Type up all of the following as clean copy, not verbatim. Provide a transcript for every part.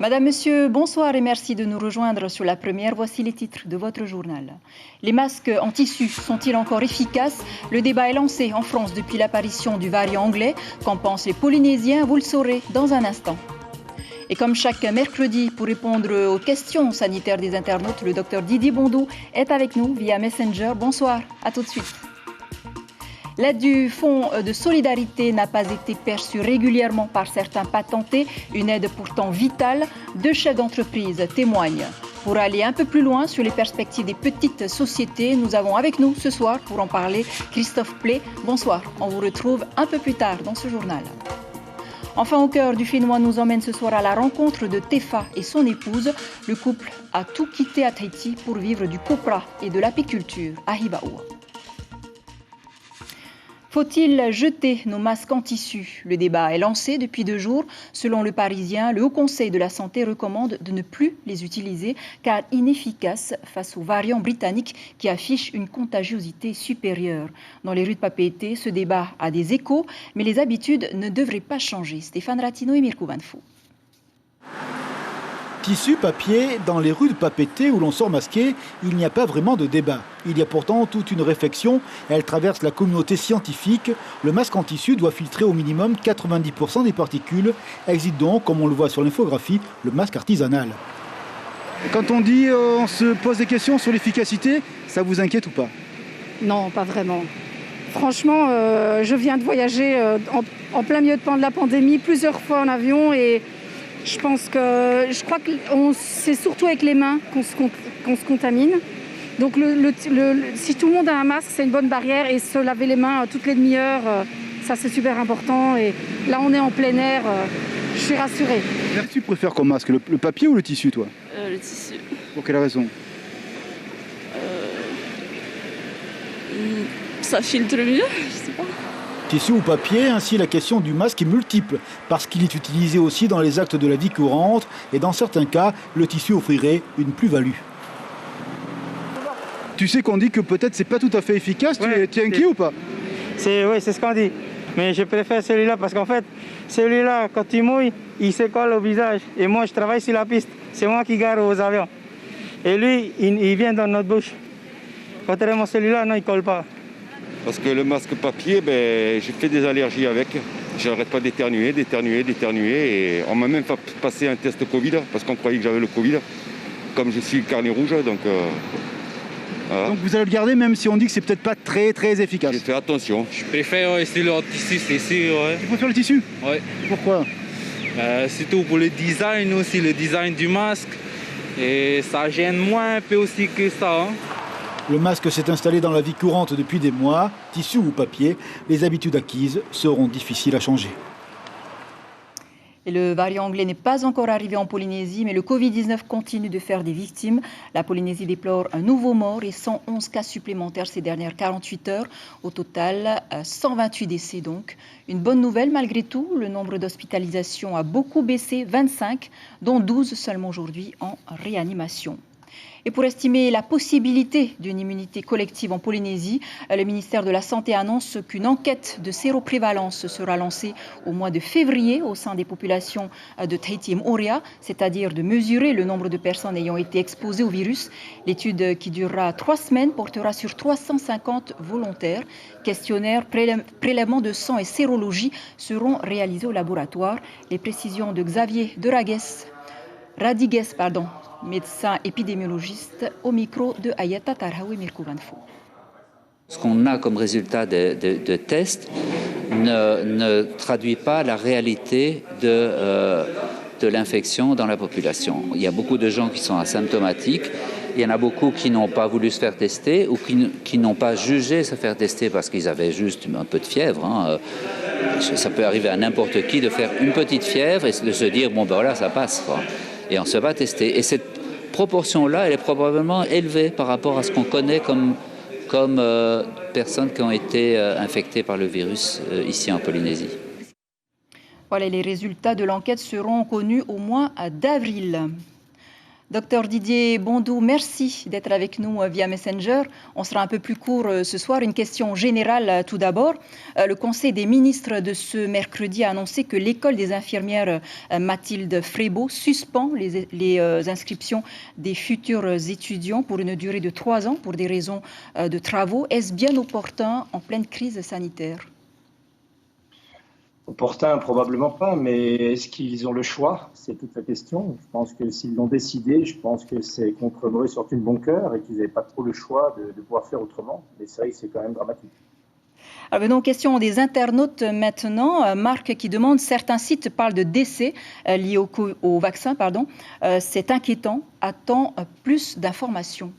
Madame, Monsieur, bonsoir et merci de nous rejoindre sur la première. Voici les titres de votre journal. Les masques en tissu sont-ils encore efficaces? Le débat est lancé en France depuis l'apparition du variant anglais. Qu'en pensent les Polynésiens? Vous le saurez dans un instant. Et comme chaque mercredi, pour répondre aux questions sanitaires des internautes, le docteur Didier Bondou est avec nous via Messenger. Bonsoir, à tout de suite. L'aide du Fonds de solidarité n'a pas été perçue régulièrement par certains patentés, une aide pourtant vitale. Deux chefs d'entreprise témoignent. Pour aller un peu plus loin sur les perspectives des petites sociétés, nous avons avec nous ce soir, pour en parler, Christophe Play. Bonsoir, on vous retrouve un peu plus tard dans ce journal. Enfin, au cœur du Fénois nous emmène ce soir à la rencontre de Tefa et son épouse. Le couple a tout quitté à Tahiti pour vivre du copra et de l'apiculture à Hibaoua. Faut-il jeter nos masques en tissu? Le débat est lancé depuis 2 jours. Selon le Parisien, le Haut Conseil de la Santé recommande de ne plus les utiliser car inefficaces face aux variants britanniques qui affichent une contagiosité supérieure. Dans les rues de Papeete, ce débat a des échos, mais les habitudes ne devraient pas changer. Stéphane Ratino et Mirko Vanfo. Tissu, papier, dans les rues de Papeete où l'on sort masqué, il n'y a pas vraiment de débat. Il y a pourtant toute une réflexion, elle traverse la communauté scientifique. Le masque en tissu doit filtrer au minimum 90% des particules. Existe donc, comme on le voit sur l'infographie, le masque artisanal. Quand on dit, on se pose des questions sur l'efficacité, ça vous inquiète ou pas? Non, pas vraiment. Franchement, je viens de voyager en plein milieu de la pandémie, plusieurs fois en avion et je crois que c'est surtout avec les mains qu'on se contamine. Donc si tout le monde a un masque, c'est une bonne barrière et se laver les mains toutes les demi-heures, ça c'est super important. Et là on est en plein air, je suis rassurée. Qu'est-ce que tu préfères comme masque, le papier ou le tissu toi? Le tissu. Pour quelle raison? Ça filtre mieux, je sais pas. Tissu ou papier, ainsi la question du masque est multiple, parce qu'il est utilisé aussi dans les actes de la vie courante, et dans certains cas, le tissu offrirait une plus-value. Tu sais qu'on dit que peut-être c'est pas tout à fait efficace, ouais, tu es inquiet ou pas? Oui, c'est ce qu'on dit, mais je préfère celui-là parce qu'en fait, celui-là, quand il mouille, il se colle au visage, et moi je travaille sur la piste, c'est moi qui gare aux avions. Et lui, il vient dans notre bouche. Contrairement à celui-là, non, il colle pas. Parce que le masque papier, j'ai fait des allergies avec. Je n'arrête pas d'éternuer, et on m'a même fait passer un test Covid parce qu'on croyait que j'avais le Covid, comme je suis carnet rouge, donc voilà. Donc vous allez le garder même si on dit que c'est peut-être pas très très efficace. J'ai fait attention. Je préfère essayer le tissu, c'est sûr. Ouais. Tu préfères le tissu? Oui. Pourquoi? Surtout pour le design aussi, le design du masque. Et ça gêne moins un peu aussi que ça. Hein. Le masque s'est installé dans la vie courante depuis des mois. Tissu ou papier, les habitudes acquises seront difficiles à changer. Et le variant anglais n'est pas encore arrivé en Polynésie, mais le Covid-19 continue de faire des victimes. La Polynésie déplore un nouveau mort et 111 cas supplémentaires ces dernières 48 heures. Au total, 128 décès donc. Une bonne nouvelle malgré tout, le nombre d'hospitalisations a beaucoup baissé, 25, dont 12 seulement aujourd'hui en réanimation. Et pour estimer la possibilité d'une immunité collective en Polynésie, le ministère de la Santé annonce qu'une enquête de séroprévalence sera lancée au mois de février au sein des populations de Tahiti et Moorea, c'est-à-dire de mesurer le nombre de personnes ayant été exposées au virus. L'étude qui durera 3 semaines portera sur 350 volontaires. Questionnaires, prélèvements de sang et sérologie seront réalisés au laboratoire. Les précisions de Xavier Radigues, médecin épidémiologiste, au micro de Ayata Tarhaoui Mirko Vanfo. Ce qu'on a comme résultat de tests ne traduit pas la réalité de l'infection dans la population. Il y a beaucoup de gens qui sont asymptomatiques, il y en a beaucoup qui n'ont pas voulu se faire tester ou qui n'ont pas jugé se faire tester parce qu'ils avaient juste un peu de fièvre. Hein. Ça peut arriver à n'importe qui de faire une petite fièvre et de se dire, bon ben voilà, ça passe, quoi. Et on se va tester. Et cette proportion-là, elle est probablement élevée par rapport à ce qu'on connaît comme personnes qui ont été infectées par le virus ici en Polynésie. Voilà, les résultats de l'enquête seront connus au mois d'avril. Docteur Didier Bondou, merci d'être avec nous via Messenger. On sera un peu plus court ce soir. Une question générale tout d'abord. Le Conseil des ministres de ce mercredi a annoncé que l'école des infirmières Mathilde Frébeau suspend les inscriptions des futurs étudiants pour une durée de 3 ans pour des raisons de travaux. Est-ce bien opportun en pleine crise sanitaire ? Opportun, probablement pas, mais est-ce qu'ils ont le choix? C'est toute la question. Je pense que s'ils l'ont décidé, je pense que c'est contre mauvais sorti de bon cœur et qu'ils n'avaient pas trop le choix de pouvoir faire autrement. Mais c'est vrai que c'est quand même dramatique. Alors venons aux questions des internautes maintenant. Marc qui demande, certains sites parlent de décès liés au vaccin. C'est inquiétant. A-t-on plus d'informations?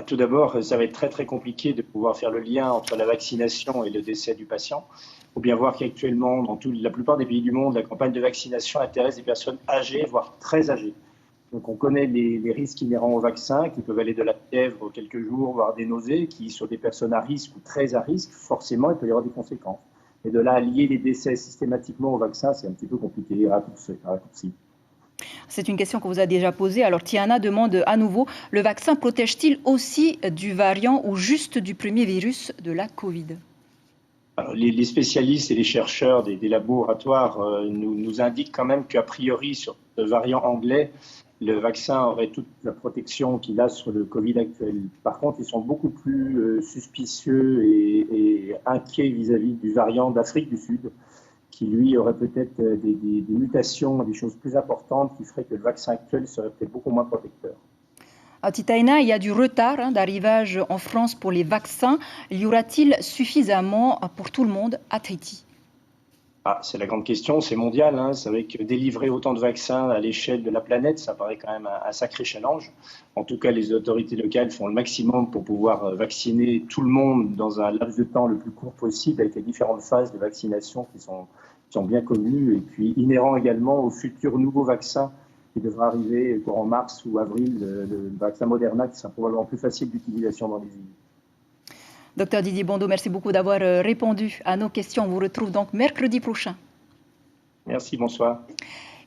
Tout d'abord, ça va être très très compliqué de pouvoir faire le lien entre la vaccination et le décès du patient. Il faut bien voir qu'actuellement, dans la plupart des pays du monde, la campagne de vaccination intéresse des personnes âgées, voire très âgées. Donc on connaît les risques inhérents au vaccin, qui peuvent aller de la fièvre quelques jours, voire des nausées, qui sur des personnes à risque ou très à risque, forcément, il peut y avoir des conséquences. Et de là à lier les décès systématiquement au vaccin, c'est un petit peu compliqué, raccourci. C'est une question qu'on vous a déjà posée. Alors Tiana demande à nouveau, le vaccin protège-t-il aussi du variant ou juste du premier virus de la Covid ? Alors, les spécialistes et les chercheurs des laboratoires nous indiquent quand même qu'a priori sur le variant anglais, le vaccin aurait toute la protection qu'il a sur le Covid actuel. Par contre, ils sont beaucoup plus suspicieux et inquiets vis-à-vis du variant d'Afrique du Sud, qui lui aurait peut-être des mutations, des choses plus importantes qui feraient que le vaccin actuel serait peut-être beaucoup moins protecteur. À Titaïna, il y a du retard d'arrivage en France pour les vaccins. Y aura-t-il suffisamment pour tout le monde à Tahiti ? C'est la grande question, c'est mondial. C'est vrai que délivrer autant de vaccins à l'échelle de la planète, ça paraît quand même un sacré challenge. En tout cas, les autorités locales font le maximum pour pouvoir vacciner tout le monde dans un laps de temps le plus court possible, avec les différentes phases de vaccination qui sont bien connues, et puis inhérents également aux futurs nouveaux vaccins qui devra arriver courant mars ou avril, le vaccin Moderna qui sera probablement plus facile d'utilisation dans les îles. Docteur Didier Bondou, merci beaucoup d'avoir répondu à nos questions. On vous retrouve donc mercredi prochain. Merci, bonsoir.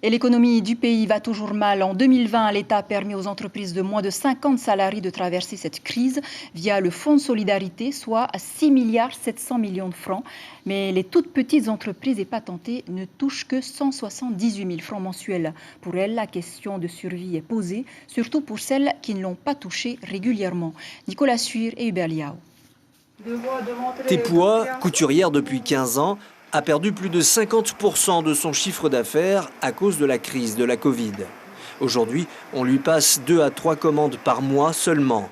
Et l'économie du pays va toujours mal. En 2020, l'État a permis aux entreprises de moins de 50 salariés de traverser cette crise via le Fonds de solidarité, soit à 6,7 milliards de francs. Mais les toutes petites entreprises et patentées ne touchent que 178 000 francs mensuels. Pour elles, la question de survie est posée, surtout pour celles qui ne l'ont pas touché régulièrement. Nicolas Suir et Hubert Liao. Tepoua, couturière depuis 15 ans, a perdu plus de 50% de son chiffre d'affaires à cause de la crise de la Covid. Aujourd'hui, on lui passe 2 à 3 commandes par mois seulement.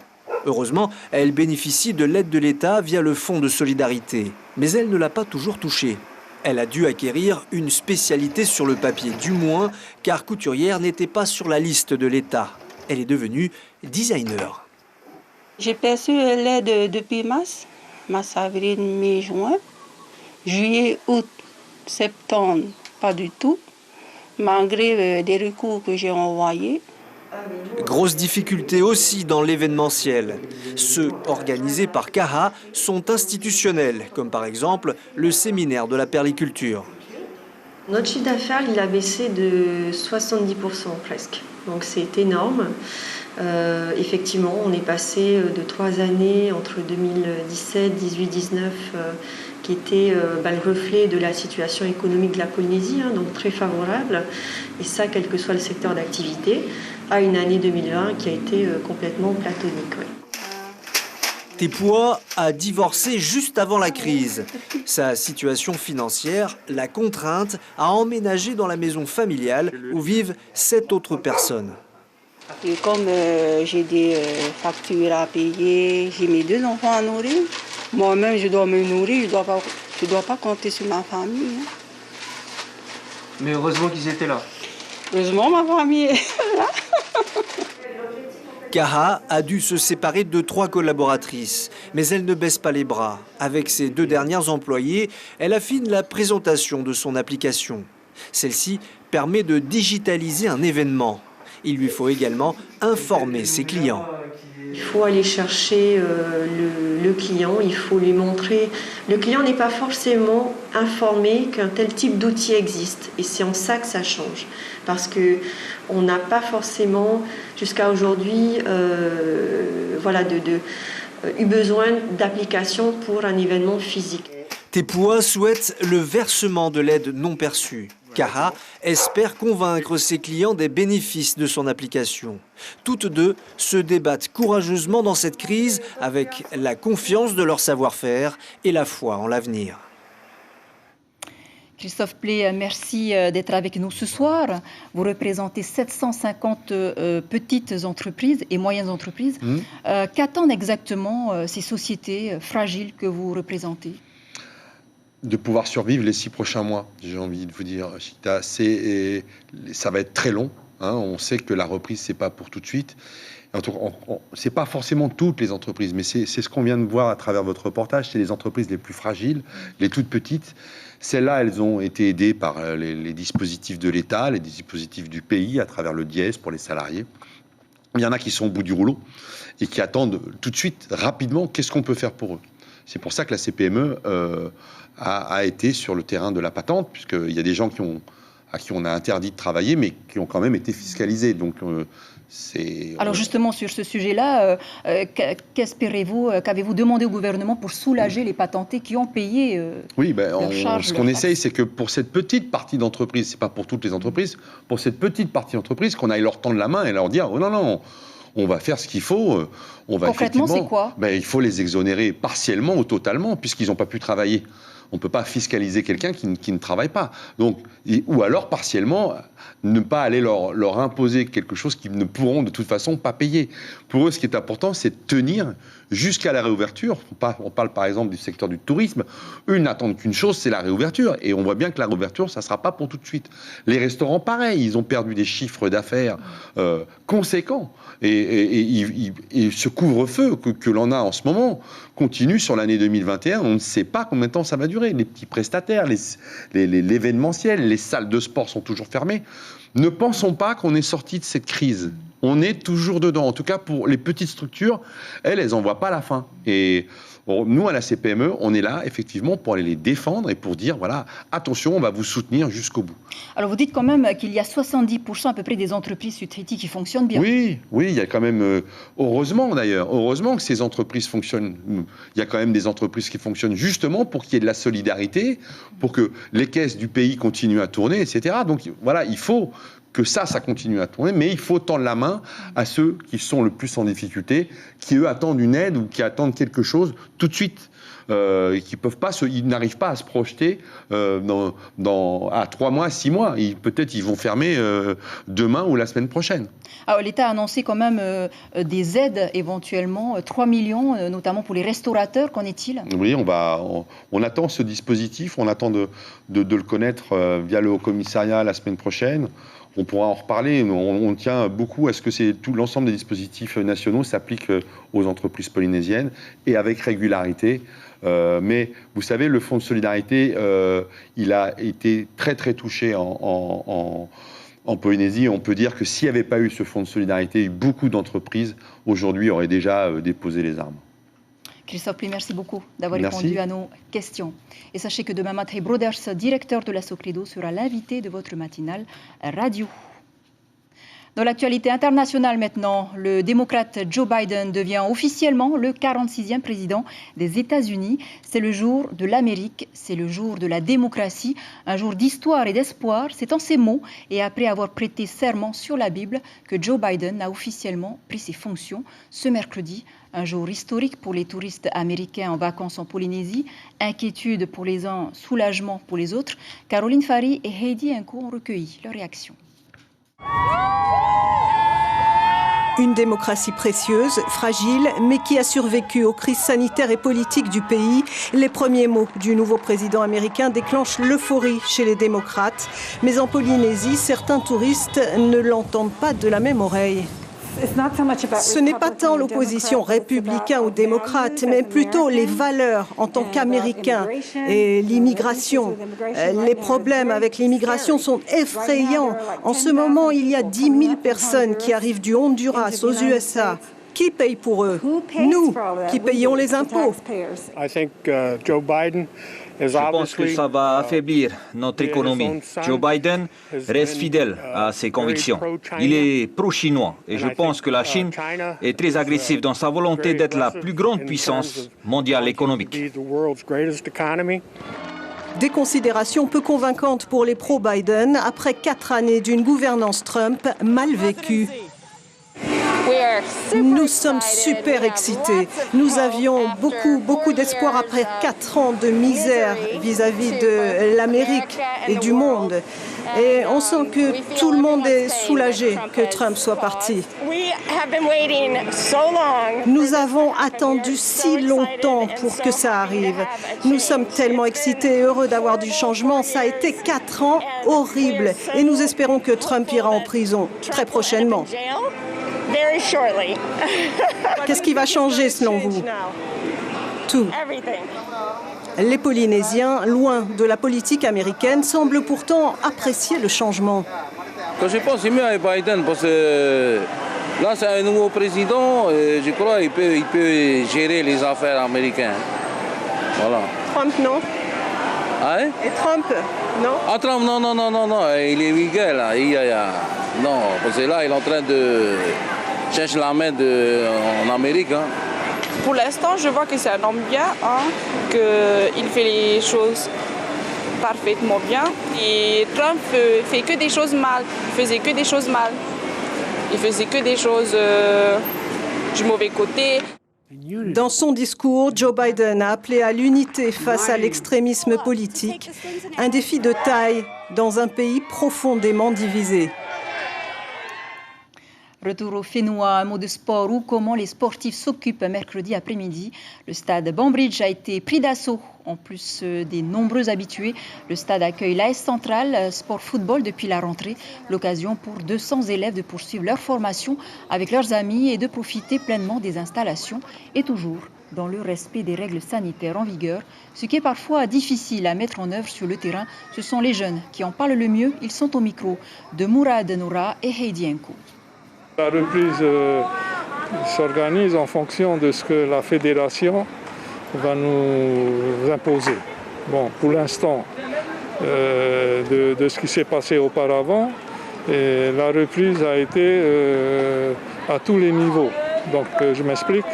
Heureusement, elle bénéficie de l'aide de l'État via le Fonds de solidarité. Mais elle ne l'a pas toujours touché. Elle a dû acquérir une spécialité sur le papier, du moins, car couturière n'était pas sur la liste de l'État. Elle est devenue designer. J'ai perçu l'aide depuis mars, avril, mai, juin. Juillet, août, septembre, pas du tout, malgré des recours que j'ai envoyés. Grosse difficulté aussi dans l'événementiel. Ceux organisés par CAHA sont institutionnels, comme par exemple le séminaire de la perliculture. Notre chiffre d'affaires, il a baissé de 70% presque, donc c'est énorme. Effectivement, on est passé de 3 années entre 2017, 18, 19 qui était le reflet de la situation économique de la Polynésie, donc très favorable, et ça quel que soit le secteur d'activité, à une année 2020 qui a été complètement platonique. Oui. Tepoua a divorcé juste avant la crise. Sa situation financière l'a contrainte à emménager dans la maison familiale où vivent 7 autres personnes. Et comme j'ai des factures à payer, j'ai mes 2 enfants à nourrir. Moi-même, je dois me nourrir, je dois pas compter sur ma famille. Mais heureusement qu'ils étaient là. Heureusement, ma famille est là. Kaha a dû se séparer de 3 collaboratrices, mais elle ne baisse pas les bras. Avec ses 2 dernières employées, elle affine la présentation de son application. Celle-ci permet de digitaliser un événement. Il lui faut également informer ses clients. Il faut aller chercher le client, il faut lui montrer. Le client n'est pas forcément informé qu'un tel type d'outil existe. Et c'est en ça que ça change. Parce qu'on n'a pas forcément, jusqu'à aujourd'hui, eu besoin d'applications pour un événement physique. Tepua souhaite le versement de l'aide non perçue. Kaha espère convaincre ses clients des bénéfices de son application. Toutes deux se débattent courageusement dans cette crise avec la confiance de leur savoir-faire et la foi en l'avenir. Christophe Pley, merci d'être avec nous ce soir. Vous représentez 750 petites entreprises et moyennes entreprises. Qu'attendent exactement ces sociétés fragiles que vous représentez ? De pouvoir survivre les 6 prochains mois, j'ai envie de vous dire, Chita. Ça va être très long. On sait que la reprise, c'est pas pour tout de suite. C'est pas forcément toutes les entreprises, mais c'est ce qu'on vient de voir à travers votre reportage. C'est les entreprises les plus fragiles, les toutes petites. Celles-là, elles ont été aidées par les dispositifs de l'État, les dispositifs du pays, à travers le DIES pour les salariés. Il y en a qui sont au bout du rouleau et qui attendent tout de suite, rapidement, qu'est-ce qu'on peut faire pour eux. C'est pour ça que la CPME a été sur le terrain de la patente, puisqu'il y a des gens à qui on a interdit de travailler, mais qui ont quand même été fiscalisés. Donc, alors justement, sur ce sujet-là, qu'espérez-vous, qu'avez-vous demandé au gouvernement pour soulager les patentés qui ont payé leurs charges? Ce qu'on essaye, c'est que pour cette petite partie d'entreprises, c'est pas pour toutes les entreprises, pour cette petite partie d'entreprises, qu'on aille leur tendre la main et leur dire « Oh non, non !» On va faire ce qu'il faut. Concrètement, c'est quoi ? Il faut les exonérer partiellement ou totalement, puisqu'ils n'ont pas pu travailler. On ne peut pas fiscaliser quelqu'un qui ne travaille pas. Donc, ou alors, partiellement, ne pas aller leur imposer quelque chose qu'ils ne pourront de toute façon pas payer. Pour eux, ce qui est important, c'est de tenir jusqu'à la réouverture. On parle par exemple du secteur du tourisme. Eux n'attendent qu'une chose, c'est la réouverture. Et on voit bien que la réouverture, ça ne sera pas pour tout de suite. Les restaurants, pareil, ils ont perdu des chiffres d'affaires conséquents. Et ce couvre-feu que l'on a en ce moment continue sur l'année 2021. On ne sait pas combien de temps ça va durer. Les petits prestataires, l'événementiel, les salles de sport sont toujours fermées. Ne pensons pas qu'on est sorti de cette crise. On est toujours dedans. En tout cas, pour les petites structures, elles n'en voient pas la fin. Et nous, à la CPME, on est là, effectivement, pour aller les défendre et pour dire, voilà, attention, on va vous soutenir jusqu'au bout. Alors, vous dites quand même qu'il y a 70% à peu près des entreprises sur Tahiti qui fonctionnent bien. Oui, il y a quand même, heureusement d'ailleurs, heureusement que ces entreprises fonctionnent. Il y a quand même des entreprises qui fonctionnent justement pour qu'il y ait de la solidarité, pour que les caisses du pays continuent à tourner, etc. Donc, voilà, il faut que ça continue à tourner, mais il faut tendre la main à ceux qui sont le plus en difficulté, qui eux attendent une aide ou qui attendent quelque chose tout de suite, ils n'arrivent pas à se projeter à 3 mois, 6 mois. Peut-être ils vont fermer demain ou la semaine prochaine. Alors, l'État a annoncé quand même des aides éventuellement, 3 millions, notamment pour les restaurateurs. Qu'en est-il ? Oui, on attend ce dispositif, on attend de le connaître via le Haut-Commissariat la semaine prochaine. On pourra en reparler. On tient beaucoup à ce que l'ensemble des dispositifs nationaux s'appliquent aux entreprises polynésiennes et avec régularité. Mais vous savez, le Fonds de solidarité, il a été très très touché en Polynésie. On peut dire que s'il n'y avait pas eu ce Fonds de solidarité, beaucoup d'entreprises aujourd'hui auraient déjà déposé les armes. Christophe Pley, merci beaucoup d'avoir répondu à nos questions. Et sachez que demain, Matthei Broders, directeur de la Socredo, sera l'invité de votre matinale radio. Dans l'actualité internationale maintenant, le démocrate Joe Biden devient officiellement le 46e président des États-Unis. C'est le jour de l'Amérique, c'est le jour de la démocratie, un jour d'histoire et d'espoir. C'est en ces mots et après avoir prêté serment sur la Bible que Joe Biden a officiellement pris ses fonctions ce mercredi. Un jour historique pour les touristes américains en vacances en Polynésie. Inquiétude pour les uns, soulagement pour les autres. Caroline Fary et Heidi Enko ont recueilli leurs réactions. Une démocratie précieuse, fragile, mais qui a survécu aux crises sanitaires et politiques du pays. Les premiers mots du nouveau président américain déclenchent l'euphorie chez les démocrates. Mais en Polynésie, certains touristes ne l'entendent pas de la même oreille. Ce n'est pas tant l'opposition républicain ou démocrate, mais plutôt les valeurs en tant qu'Américains et l'immigration. Les problèmes avec l'immigration sont effrayants. En ce moment, il y a 10 000 personnes qui arrivent du Honduras aux USA. Qui paye pour eux? Nous, qui payons les impôts. Je pense que ça va affaiblir notre économie. Joe Biden reste fidèle à ses convictions. Il est pro-chinois et je pense que la Chine est très agressive dans sa volonté d'être la plus grande puissance mondiale économique. Des considérations peu convaincantes pour les pro-Biden après 4 années d'une gouvernance Trump mal vécue. Nous sommes super excités. Nous avions beaucoup d'espoir après 4 ans de misère vis-à-vis de l'Amérique et du monde. Et on sent que tout le monde est soulagé que Trump soit parti. Nous avons attendu si longtemps pour que ça arrive. Nous sommes tellement excités et heureux d'avoir du changement. Ça a été 4 ans horribles. Et nous espérons que Trump ira en prison très prochainement. Qu'est-ce qui va changer selon vous? Tout. Les Polynésiens, loin de la politique américaine, semblent pourtant apprécier le changement. Je pense que c'est mieux avec Biden parce que là c'est un nouveau président et je crois qu'il peut gérer les affaires américaines. Voilà. Trump, non? Hein? Et Trump, non? Ah, Trump, non, il est vigueur là. Non, parce que là il est en train de chercher la main en Amérique. Hein. Pour l'instant, je vois que c'est un homme bien, qu'il fait les choses parfaitement bien. Et Trump fait que des choses mal. Il faisait que des choses mal. Il faisait que des choses du mauvais côté. Dans son discours, Joe Biden a appelé à l'unité face à l'extrémisme politique, un défi de taille dans un pays profondément divisé. Retour au Fénois, un mot de sport ou comment les sportifs s'occupent mercredi après-midi. Le stade Banbridge a été pris d'assaut. En plus des nombreux habitués, le stade accueille l'AS Central Sport Football depuis la rentrée. L'occasion pour 200 élèves de poursuivre leur formation avec leurs amis et de profiter pleinement des installations et toujours dans le respect des règles sanitaires en vigueur. Ce qui est parfois difficile à mettre en œuvre sur le terrain, ce sont les jeunes qui en parlent le mieux. Ils sont au micro de Mourad Noura et Heidi Enko. La reprise s'organise en fonction de ce que la fédération va nous imposer. Bon, pour l'instant, de ce qui s'est passé auparavant, et la reprise a été à tous les niveaux. Donc, je m'explique,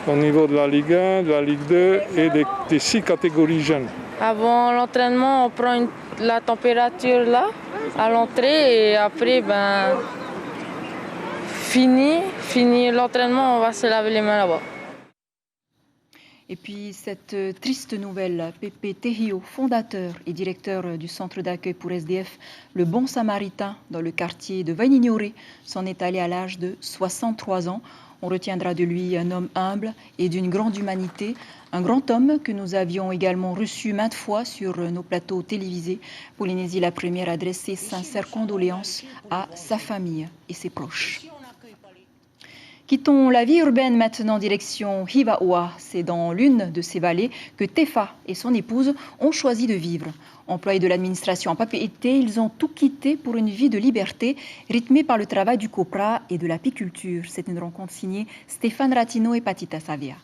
au niveau de la Ligue 1, de la Ligue 2 et des 6 catégories jeunes. Avant l'entraînement, on prend la température là, à l'entrée, et après, fini l'entraînement, on va se laver les mains là-bas. Et puis cette triste nouvelle, Pépé Tehio, fondateur et directeur du centre d'accueil pour SDF Le Bon Samaritain dans le quartier de Vaignignore, s'en est allé à l'âge de 63 ans. On retiendra de lui un homme humble et d'une grande humanité, un grand homme que nous avions également reçu maintes fois sur nos plateaux télévisés. Polynésie la première a adressé sincères condoléances à sa famille et ses proches. Quittons la vie urbaine maintenant, direction Hivaoa. C'est dans l'une de ces vallées que Tefa et son épouse ont choisi de vivre. Employés de l'administration en Papeete, ils ont tout quitté pour une vie de liberté rythmée par le travail du copra et de l'apiculture. C'est une rencontre signée Stéphane Ratino et Patita Savia.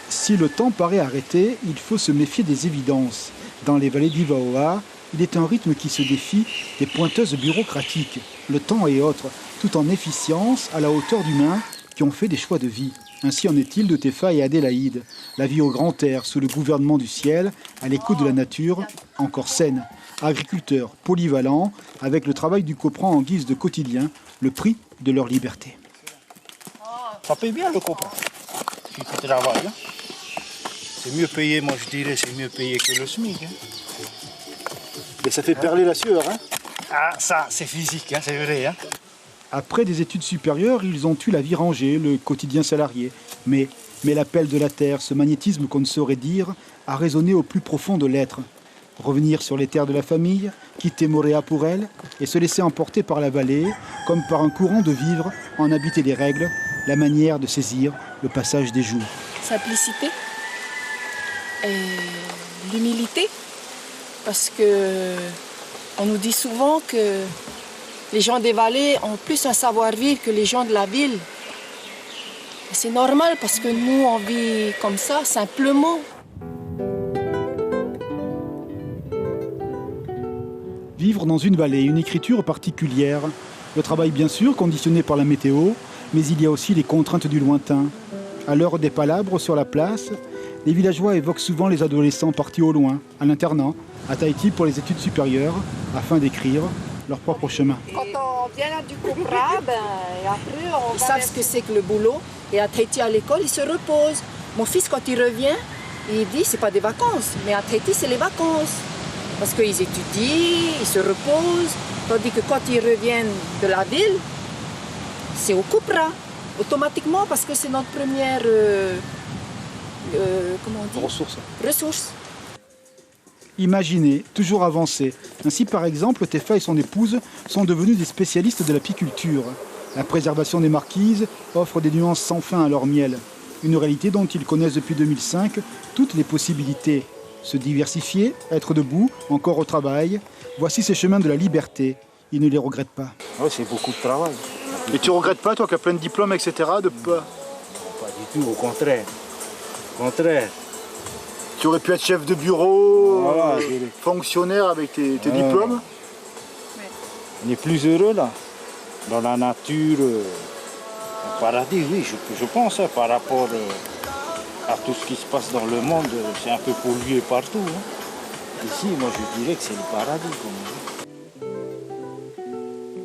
Si le temps paraît arrêté, il faut se méfier des évidences. Dans les vallées d'Hivaoa, il est un rythme qui se défie des pointeuses bureaucratiques. Le temps est autre, tout en efficience, à la hauteur d'humains qui ont fait des choix de vie. Ainsi en est-il de Tefa et Adélaïde. La vie au grand air, sous le gouvernement du ciel, à l'écoute de la nature, encore saine. Agriculteurs polyvalents, avec le travail du copra en guise de quotidien, le prix de leur liberté. Ça paye bien le copra. Il faut travailler. C'est mieux payé, moi je dirais, c'est mieux payé que le SMIC. Hein. Et ça fait perler la sueur, hein? Ah, ça, c'est physique, hein, c'est vrai. Hein. Après des études supérieures, ils ont eu la vie rangée, le quotidien salarié. Mais l'appel de la terre, ce magnétisme qu'on ne saurait dire, a résonné au plus profond de l'être. Revenir sur les terres de la famille, quitter Moorea pour elle, et se laisser emporter par la vallée, comme par un courant de vivre, en habiter les règles, la manière de saisir le passage des jours. Simplicité. l'humilité, parce que on nous dit souvent que les gens des vallées ont plus un savoir-vivre que les gens de la ville. C'est normal parce que nous, on vit comme ça, simplement. Vivre dans une vallée, une écriture particulière. Le travail, bien sûr, conditionné par la météo, mais il y a aussi les contraintes du lointain. À l'heure des palabres sur la place, les villageois évoquent souvent les adolescents partis au loin, à l'internat, à Tahiti pour les études supérieures, afin d'écrire leur propre chemin. Quand on vient du Copra, ils savent ce que c'est que le boulot. Et à Tahiti, à l'école, ils se reposent. Mon fils, quand il revient, il dit c'est pas des vacances, mais à Tahiti, c'est les vacances. Parce qu'ils étudient, ils se reposent. Tandis que quand ils reviennent de la ville, c'est au Copra, automatiquement, parce que c'est notre première ressource. Imaginer, toujours avancer. Ainsi, par exemple, Tefa et son épouse sont devenus des spécialistes de l'apiculture. La préservation des marquises offre des nuances sans fin à leur miel. Une réalité dont ils connaissent depuis 2005 toutes les possibilités. Se diversifier, être debout, encore au travail. Voici ces chemins de la liberté. Ils ne les regrettent pas. Ouais, c'est beaucoup de travail. Et tu regrettes pas, toi qui as plein de diplômes, etc. de pas... Pas du tout, au contraire. Au contraire. Tu aurais pu être chef de bureau, voilà, fonctionnaire avec tes diplômes. On est plus heureux là, dans la nature, au paradis, oui, je pense, par rapport à tout ce qui se passe dans le monde, c'est un peu pollué partout. Ici, moi je dirais que c'est le paradis.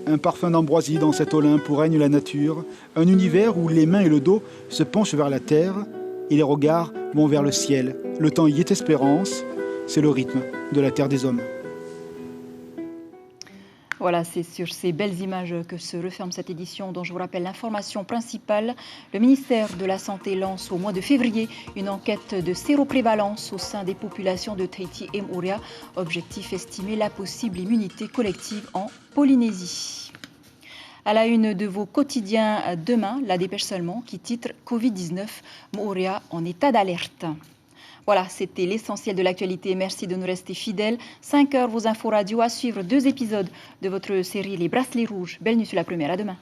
Un parfum d'ambroisie dans cet Olympe où règne la nature, un univers où les mains et le dos se penchent vers la terre et les regards vont vers le ciel. Le temps y est espérance, c'est le rythme de la terre des hommes. Voilà, c'est sur ces belles images que se referme cette édition dont je vous rappelle l'information principale. Le ministère de la Santé lance au mois de février une enquête de séroprévalence au sein des populations de Tahiti et Moorea. Objectif estimer la possible immunité collective en Polynésie. À la une de vos quotidiens demain, la dépêche seulement qui titre Covid-19, Moorea en état d'alerte. Voilà, c'était l'essentiel de l'actualité. Merci de nous rester fidèles. 5 heures, vos infos radio à suivre. 2 épisodes de votre série Les Bracelets Rouges. Belle nuit sur la première. À demain.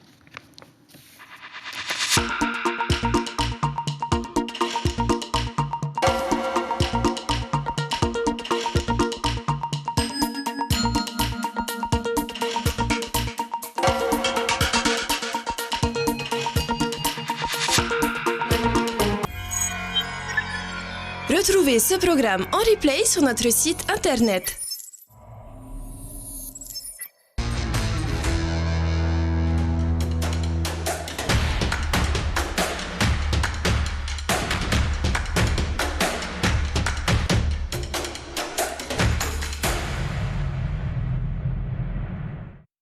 Retrouvez ce programme en replay sur notre site internet.